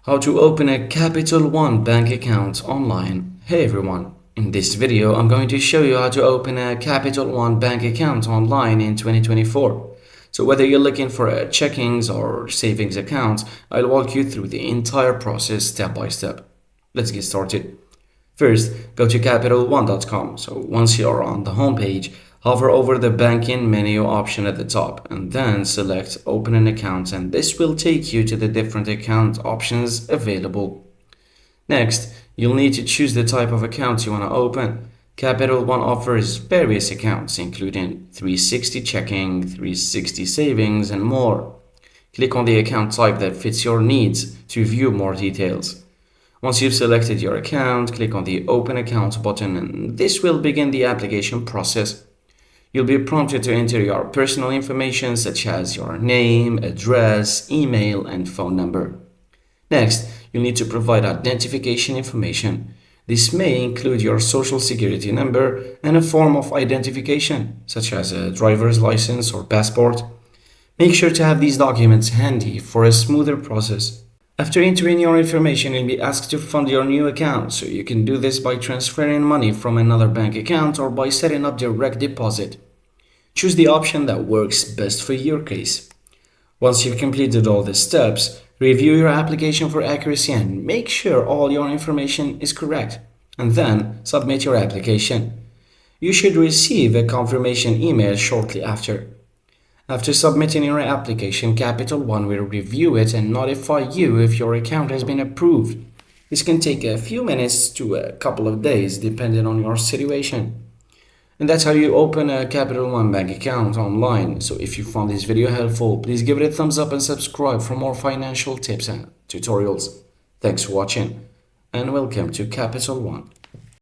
How to open a Capital One bank account online. Hey everyone, in this video I'm going to show you how to open a Capital One bank account online in 2024. So whether you're looking for a checkings or savings account, I'll walk you through the entire process step by step. Let's get started. First, go to CapitalOne.com. So once you're on the home page, hover over the banking menu option at the top and then select open an account, and this will take you to the different account options available. Next, you'll need to choose the type of account you want to open. Capital One offers various accounts including 360 checking, 360 savings and more. Click on the account type that fits your needs to view more details. Once you've selected your account, click on the Open Account button and this will begin the application process. You'll be prompted to enter your personal information such as your name, address, email, and phone number. Next, you'll need to provide identification information. This may include your social security number and a form of identification, such as a driver's license or passport. Make sure to have these documents handy for a smoother process. After entering your information, you'll be asked to fund your new account, so you can do this by transferring money from another bank account or by setting up direct deposit. Choose the option that works best for your case. Once you've completed all the steps, review your application for accuracy and make sure all your information is correct, and then submit your application. You should receive a confirmation email shortly after. After submitting your application, Capital One will review it and notify you if your account has been approved. This can take a few minutes to a couple of days depending on your situation. And that's how you open a Capital One bank account online. So if you found this video helpful, please give it a thumbs up and subscribe for more financial tips and tutorials. Thanks for watching and welcome to Capital One.